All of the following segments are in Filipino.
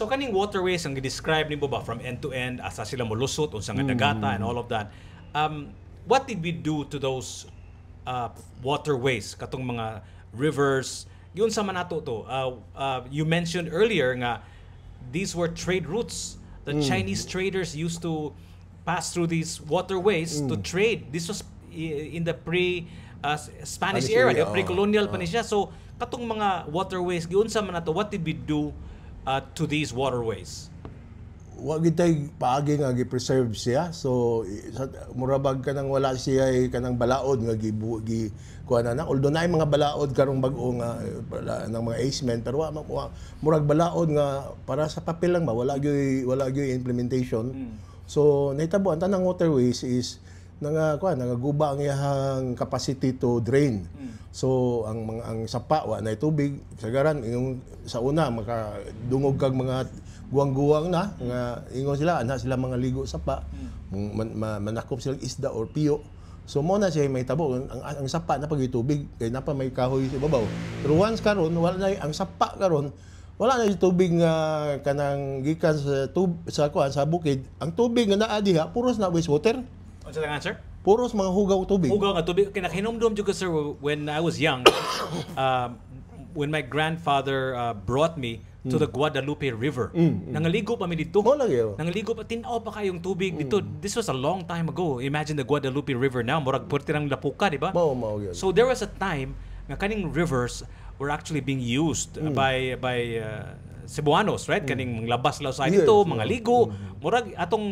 kaning waterways ang gi-describe nimo ba from end to end asa sila molusot unsa nga dagata and all of that. What did we do to those waterways katong mga rivers? Yun sa manato to. You mentioned earlier nga these were trade routes. The Chinese traders used to pass through these waterways to trade. This was in the Spanish era, pre-colonial pa ni siya. So katong mga waterways giunsa man nato, what did we do to these waterways? Wa gitay paagi nga gi-preserve siya. So murabag kanang wala siya kanang balaod nga gi kuana na. Although naay mga balaod karong bag-o nga ng mga acemen, pero murag balaod nga para sa papel lang ba, wala gyud implementation. So nahitabo ang tanang waterways is nagaguba ang iyang capacity to drain. So ang sapa wa na tubig sagaran yung sa una makadungog kag mga guwang-guwang na nga ingon sila ana sila mga ligo sapa manakop sila isda or piyo. So mo na siya may tabo ang sapa na pag tubig kay napa may kahoy sa babaw. Pero once karon wala na ang sapa karon wala na yung tubig nga kanang gikan sa bukid. Ang tubig nga naa diha puros na wastewater. What's the answer? Puros mga hugaw tubig. Hugaw nga tubig. Kinahinomdom jud ko sir when I was young. When my grandfather brought me to the Guadalupe River. Nangaligo pa mi dito. Nangaligo pa tin-aw pa kayong tubig dito. This was a long time ago. Imagine the Guadalupe River now, murag purtirang lapuka, di ba? So there was a time nga kaning rivers were actually being used by Cebuanos, right? Kaning labas law sa dito, mga ligo, murag atong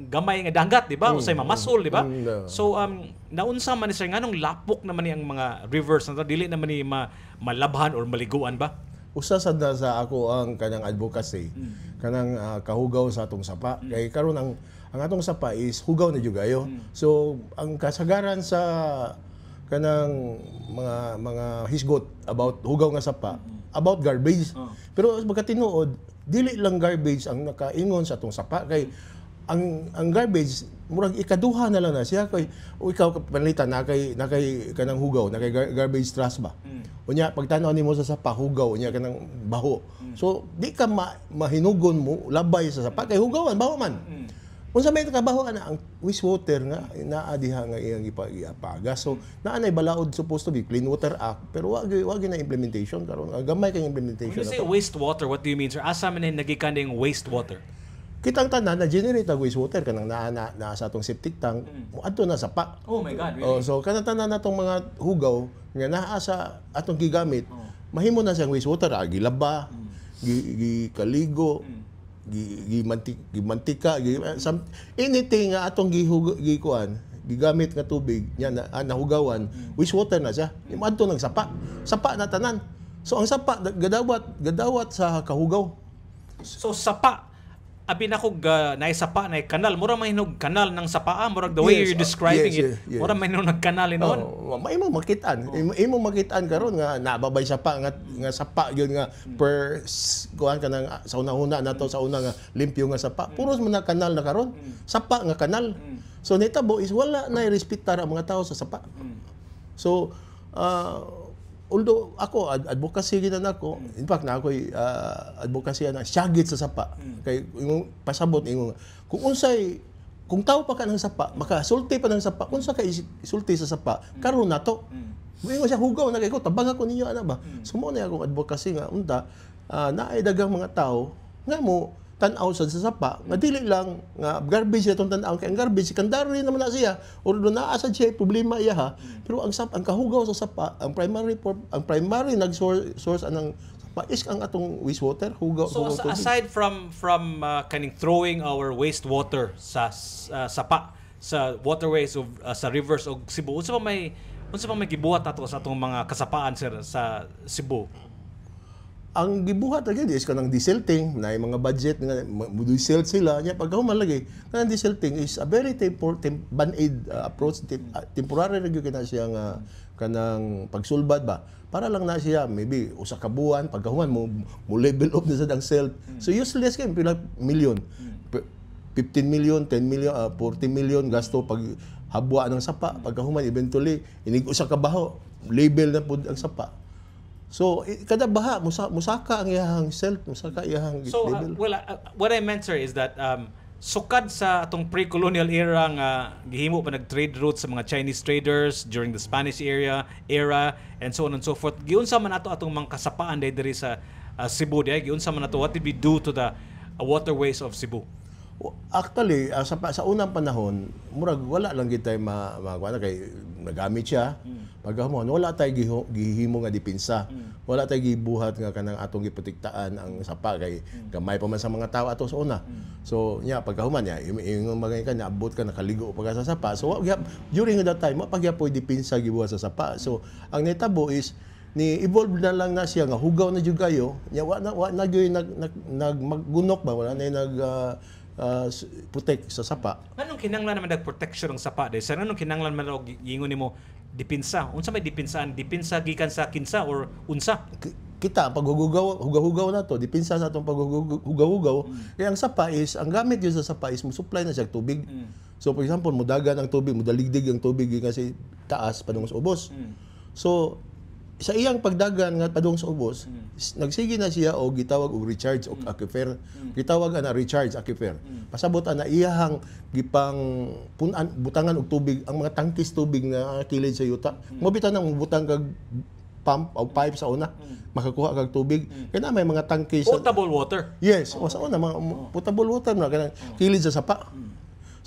gamay nga dagat, di ba? Usay mamasol, di ba? So naunsa man ni sir nganong lapok naman ni ang mga rivers na dili naman ni malabhan or maliguan ba? Usa sad na sa ako ang kanang advocacy, kanang kahugaw sa atong sapa. Kay karon ang atong sapa is hugaw na jugayo. So ang kasagaran sa kanang mga hisgot about hugaw nga sapa, about garbage. Pero magkatinuod, dili lang garbage ang nakaingon sa atong sapa kay ang garbage murag ikaduha na lang na siya kay ikaw palitan na kay kanang hugaw na kay garbage trash ba. Unya pagtanaw nimo sa sapa hugaw unya kanang baho. So di ka mahinugon mo labay sa sapa kay hugawan baho man. Unsa may kabaho ana ang wastewater nga naa diha nga iyang ipagas. So naa nay balaod supposed to be Clean Water Act pero wag na implementation karon gamay kay implementation. When you say wastewater, what do you mean sir? Asa man nagikaning wastewater? Kitang tanan na generate ang wastewater kanang naa sa atong septic tank adto na sapa. Oh my God, really? So kanang tanan natong mga hugaw nga naa sa atong gigamit mahimo na siyang wastewater gilaba, gikaligo, gimantika, anything nga atong gikuan gigamit nga tubig nya nahugawan wastewater na siya. Adto nang sapa na tanan. So ang sapa gadawat sa kahugaw. So sapa abi na ko naisapa na kanal mura may hinog kanal ng sapaa murag the way you're describing it mura may hinog nagkanal inon imo makitaan karon nga nababay sapa nga sapa gyud nga per kuan kanang sa una nato sa una nga limpyo nga sapa puros man na kanal na karon sapa nga kanal. So nitabo is wala na respetar ang mga tao sa sapa. So although ako advocacy gid nako in fact na ako advocacy na syagit sa sapa kay imong pasabot imong kung tao pa ka ng sapa makasulti pa ng sapa unsa kay isulti sa sapa karon nato ingon siya hugaw na kay ko tabang ako ninyo ana ba sumo na akong advocacy nga unta naay daghang mga tao nga mo tan-aw sa sapa nga dili lang nga garbage itong tan-aw kay ang garbage secondary naman na siya or do naa sa siya problema iya ha pero ang kahugaw sa sapa ang primary source anang sapa is ang atong wastewater hugaw. So aside from kaning throwing our wastewater sa sapa sa waterways of sa rivers og Cebu unsa pa may gibuhat ato sa atong mga kasapaan sir sa Cebu? Ang gibuhat agad is kanang desilting na mga budget nga diesel sila nya pag humalagi kanang desilting is a very band-aid approach temporary ra gyud kana siya nga kanang pagsulbad ba para lang na siya maybe usa ka buwan pagkahuman mo level up na sa dang self so useless kay pila million 15 million 10 million 40 million gasto pag habwa ng sapa pagkahuman eventually inig usa ka baho label na pud ang sapa. So kada baha musaka ang iyahang self, musaka iyahang So level. what I meant, sir, is that sukad sa atong pre-colonial era nga gihimo pa nag-trade routes sa mga Chinese traders during the Spanish era and so on and so forth. Giunsa man ato atong mga kasapaan diri sa Cebu giunsa man ato, what did we do to the waterways of Cebu? Actually, sa unang panahon, murag wala lang gid tay magwana kay nagamit siya. Pagkamon wala tay gihimo nga depensa. Wala tay gibuhat nga kanang atong giprotektaan ang sapa kay gamay pa man sa mga tao ato sa una. So nya pagkahuman niya ingon magay ka abot ka nakaligo pa ka sa sapa. So during that time mapagyapoy depensa gibuhat sa sapa. So ang netabo is ni evolve na lang na siya nga hugaw na jud kayo. Nya wa na gyud nagmagunok ba wala na protect sa sapa. Anong kinahanglan naman protection ng sapa dahil? Sa anong kinahanglan man og gingon nimo depensa? Unsa may depensaan? Depensa gikan sa kinsa or unsa? Kita pag hugaw na to, depensa sa atong paghugaw. Kaya ang sapa is ang gamit yun sa sapa is mo supply na siya tubig. So for example, mudagan ang tubig, mudaligdig ang tubig kasi taas padung sa ubos. So sa iyang pagdagan nga padung sa ubos, nagsige na siya og gitawag og recharge og aquifer. Gitawag ana recharge aquifer. Pasabot ana iyahang gipang butangan og tubig ang mga tangkis tubig nga kilid sa yuta. Mobitan nang butang kag pump o pipe sa una, makakuha kag tubig. Kaya may mga tangkis. Potable water. Yes, o sa una mga potable water na kanang kilid sa sapa.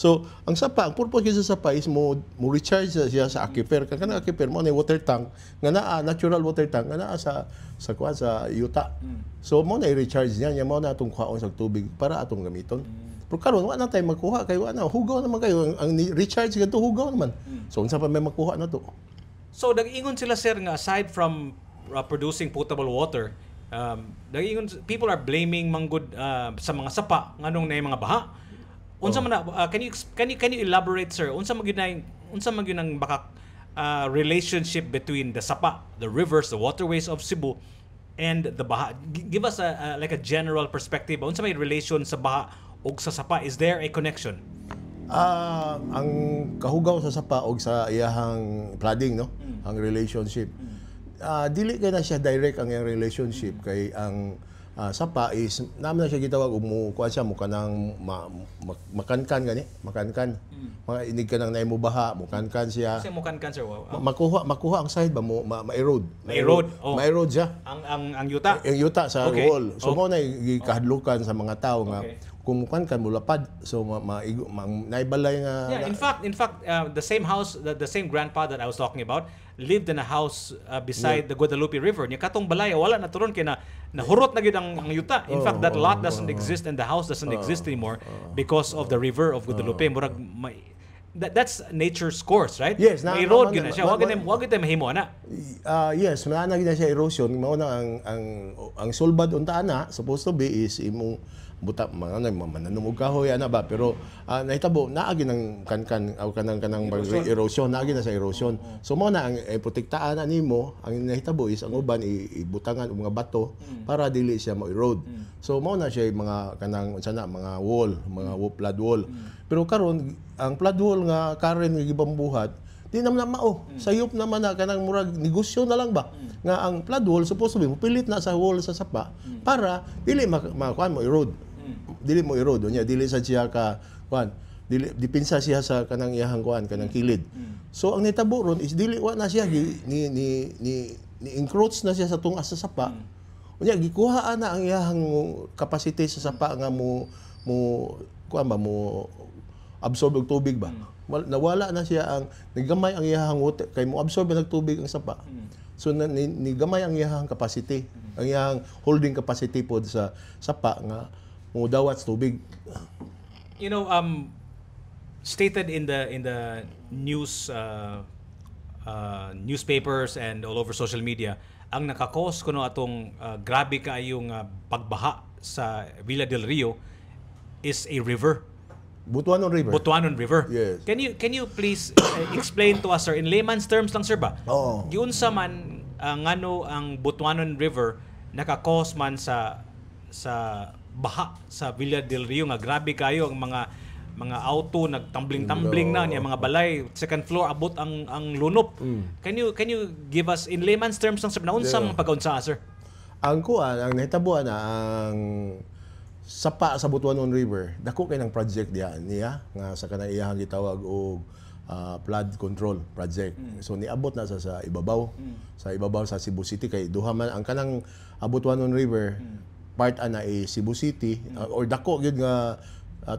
So, ang sapa, ang purpose sa sapa is mo recharge siya sa aquifer. Kanang aquifer mo na water tank nga naa natural water tank nga naa sa yuta. So mo na i-recharge niya mo na atong kuhaon sa tubig para atong gamiton. Pero karon wa na tay magkuha kay wa na hugaw naman kayo ang recharge ganto hugaw naman. So unsa pa may makuha na to? So nag-ingon sila, sir, nga aside from producing potable water, people are blaming manggod sa mga sapa nganong na mga baha. Unsa man can you elaborate, sir? Unsa man ang baka relationship between the sapa, the rivers, the waterways of Cebu and the baha? Give us like a general perspective. Unsa may relation sa baha ug sa sapa? Is there a connection? Ang kahugaw sa sapa og sa iyahang flooding, no? Ang relationship. Dili kay na siya direct ang iyang relationship kay ang sapa is naman na siya gitawag kuha siya mo kanang makankan gani makankan mga inig ka nang naimo baha mukankan siya kasi mukankan, sir. makuha ang side ba mo ma-erode ma-erode siya ang yuta sa wall so mo na gikahadlukan sa mga tao nga kung mukankan mulapad so naibalay nga in fact the same house the same grandpa that I was talking about lived in a house beside the Guadalupe River. Nya katong balay wala na turon kay nahurot na gid ang yuta. In fact, that lot doesn't exist and the house doesn't exist anymore because of the river of Guadalupe. Murag that's nature's course, right? Yes, may road gid na siya. Wag gid mahimo ana. Yes, na gid na siya erosion. Mao na ang sulbad unta ana supposed to be is imong buta mananumog kahoy ana ba pero nahitabo naagi ng kankan o kanang erosion naagi na sa erosion so mo na ang protektaan nimo ang nahitabo is ang uban ibutangan og mga bato para dili siya mo-erode so mo na siya mga kanang sana mga wall mga flood wall pero karon ang flood wall nga karen nga gibambuhat di naman na mao sayop naman na kanang murag negosyo na lang ba nga ang flood wall supposed to be mupilit na sa wall sa sapa para dili makuan mo erode dili mo erode nya dili sa siya ka kuan dili depensa siya sa kanang iyahang kuan kanang kilid so ang nitabo ron is dili wa na siya ni encroach na siya sa tungas sa sapa unya gikuha na ang iyahang capacity sa sapa nga mo kuan ba mo absorb og tubig ba nawala na siya ang nigamay ang iyahang water kay mo absorb ng tubig ang sapa so nigamay ang iyahang capacity ang iyahang holding capacity pod sa sapa nga mo dawat tubig. You know, stated in the news newspapers and all over social media, ang nakakos kuno atong grabe kaayong pagbaha sa Villa del Rio is a river. Butuanon River. Butuanon River. Yes. Can you please explain to us, sir, in layman's terms lang, sir ba? Oo. Giunsa man ngano ang Butuanon River nakakos man sa baha sa Villa del Rio nga grabe kayo ang mga mga auto nagtumbling-tumbling na niya mga balay second floor abot ang lunop. Can you give us in layman's terms ng sabi na unsang pag-unsa sir? Ang nahitabuan na ang sapa sa Butuanon River, dako kay ng project niya nga sa kanang iyahang gitawag og flood control project. So niabot na sa ibabaw sa Cebu City kay duha man ang kanang Butuanon River part ana Cebu City or dako gyud nga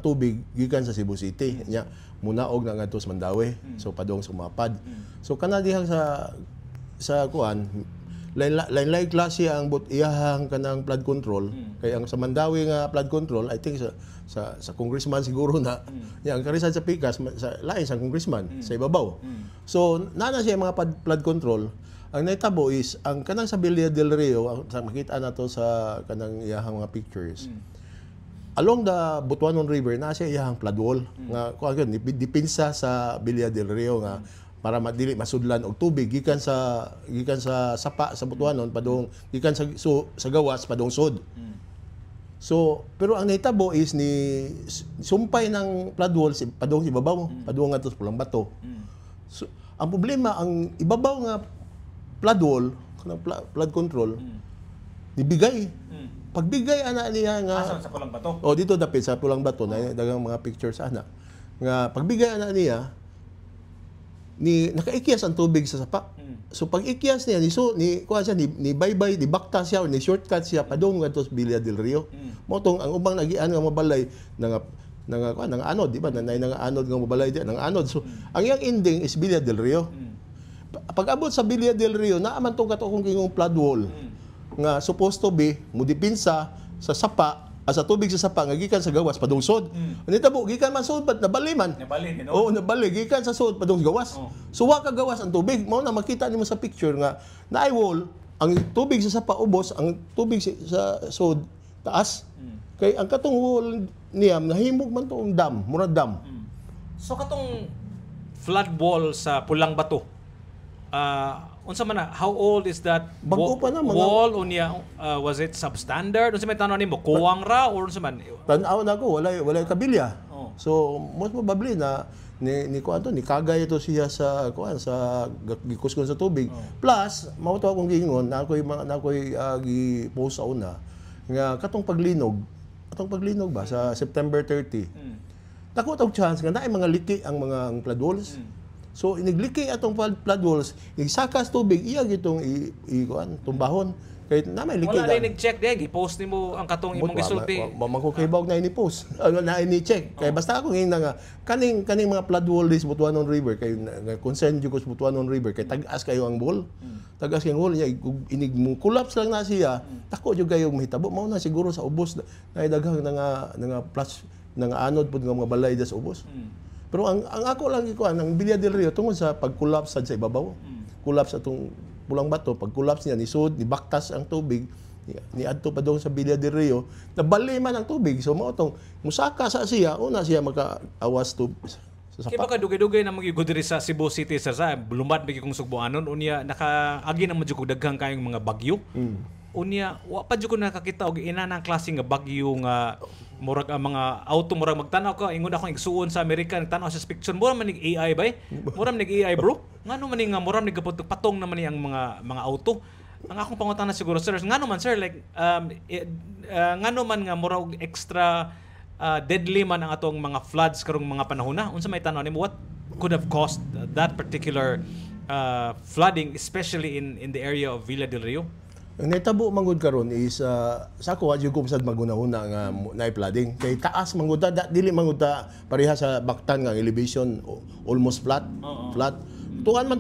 tubig gikan sa Cebu City nya munaog na ngadto sa Mandawi so padong sumapad. So kana dihang sa kuan lain klase ang iyahang kanang flood control kay ang sa Mandawi nga flood control I think sa congressman siguro na ang karisan sa Pikas sa lain sa congressman sa ibabaw. So nana siya mga flood control. Ang naitabo is ang kanang sa Villa del Rio sa makita nato sa kanang iyahang mga pictures. Along the Butuanon River na siya iyahang flood wall nga kuan dipinsa sa Villa del Rio nga para madili masudlan og tubig gikan sa sapa sa Butuanon padung gikan sa gawas padung sud. So pero ang nahitabo is ni sumpay ng flood wall padung ibabaw padung ngadto sa Pulang Bato. So ang problema ang ibabaw nga flood wall kanang flood control nibigay. Pagbigay ana niya nga sa Pulang Bato. Dito dapit sa Pulang Bato na dagang mga pictures ana. Nga pagbigay ana niya nakaikyas ang tubig sa sapa. So pag ikyas niya ni baybay ni bakta siya o ni shortcut siya padung ngadto sa Villa del Rio. Motong ang ubang nagian nga mabalay nang anod di ba nanay nang anod nga mabalay di nang anod. So ang iyang ending is Villa del Rio. Pag abot sa Villa del Rio naaman tong katong kingong flood wall nga supposed to be mudipinsa sa sapa sa tubig sa sapa nga gikan sa gawas padung sud. Nitabo gikan man sud nabali man. Nabali gikan sa sud padung gawas. So wa ka gawas ang tubig. Mao na makita nimo sa picture nga naay wall ang tubig sa sapa ubos, ang tubig sa sud taas. Kay ang katong wall niya nahimog man tong dam, murag dam. So katong flood wall sa Pulang Bato. Unsa man na, how old is that Bago pa na, wall unya? Was it substandard? Unsa may tanong nimo, kuwang ra or unsa man? Tan-aw na ko walay kabilya. So most probably na ni kuan ni kagay ito siya sa kuan sa gikuskon sa tubig. Plus mao to akong giingon na ako'y gi-post sa una nga katong paglinog ba sa September 30. Dako tawag chance nga naay mga liki ang mga flood walls. So inigliki atong flood walls, igsakas tubig iya gitong tumbahon. Kay na may liki. Wala rin nag-check di i-post nimo ang katong imong gisulti. Magkukibawg na ini-post. Na ini-check. Kay basta ako ngin nga kaning mga flood wall dis Butuanon River kay concern jud ko sa Butuanon River kay tag-as kayo ang wall. Tag-as kay wall niya inig mo collapse lang na siya. Tako jud kayo mahitabo mao na siguro sa ubos na daghang nga plus nga anod pud nga mga balay sa ubos. Pero ang ako lang ikuan ang Villa del Rio tungod sa pag-collapse sa ibabaw. Collapse atong Pulang Bato, pag-collapse niya ni sud, ni baktas ang tubig, ni adto pa dong sa Villa del Rio, nabali man ang tubig. So mao tong musaka sa siya, una siya maka-awas sa sapa. Kaya baka dugay-dugay na magyugod diri sa Cebu City sa lumad bigi kong sugbuanon unya nakaagi na madyo daghang kayong mga bagyo. Unya wa pa jud ko nakakita og ina nang klase nga bagyo nga murag ang mga auto murag magtanaw ka ingon akong igsuon sa Amerika nagtanaw sa picture mura man nig AI bay mura man nig AI bro ngano man nga mura nig patong naman ni ang mga auto ang akong pangutana siguro sir ngano man sir like ngano man nga murag extra deadly man ang atong mga floods karong mga panahon na unsa may tan-aw nimo what could have caused that particular flooding especially in the area of Villa del Rio. Ang naitabo manggod karon is sa ako wa jud ko sad maguna-una nga naay flooding kay taas manggod dili manggod pareha sa Bactan nga elevation almost flat. Tuan man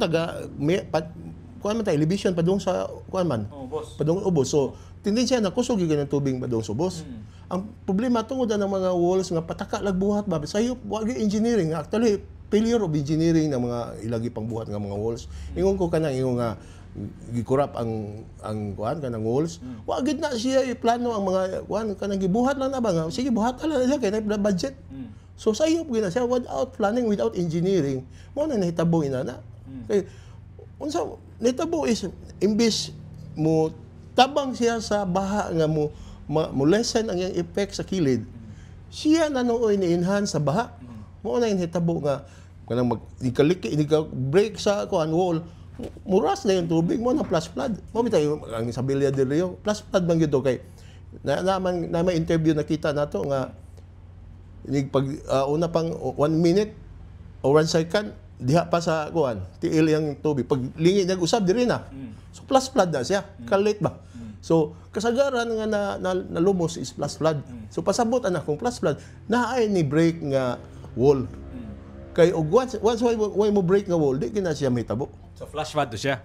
kuan man ta elevation padung sa kuan man. Padung ubos. So tendensya na kusog gyud ang tubig padung sa ubos. Ang problema tungod ng mga walls nga pataka lag buhat ba sayop wa gyud engineering actually failure of engineering ng mga ilagi pang buhat nga mga walls. Ingon ko kanang ingon nga gikurap ang kuan kanang walls wa gid na siya iplano ang mga kuan kanang gibuhat lang na ba nga sige buhat ala siya kay na budget so sayop gid na siya without planning without engineering mo na nahitabo inana kay unsa nahitabo is imbis mo tabang siya sa baha nga mo lessen ang iyang effect sa kilid siya nanuoy ni enhance sa baha Mo na hitabo nga kanang ikaliki break sa kuan wall. Muras na yung tubig mo na plus flood. Mo bitay ang sa Villa del Rio, plus flood man gyud kay na may interview nakita nato nga pag una pang 1 minute o 1 second diha pa sa kuan tiil yang tubig pag lingi niya usab diri na. So plus flood na siya. Kalit ba? So kasagaran nga nalumos is plus flood. So pasabot ana kung plus flood naay ni break nga wall. Kay og once way mo break nga wall di kina siya mahitabo. So flash flood to siya.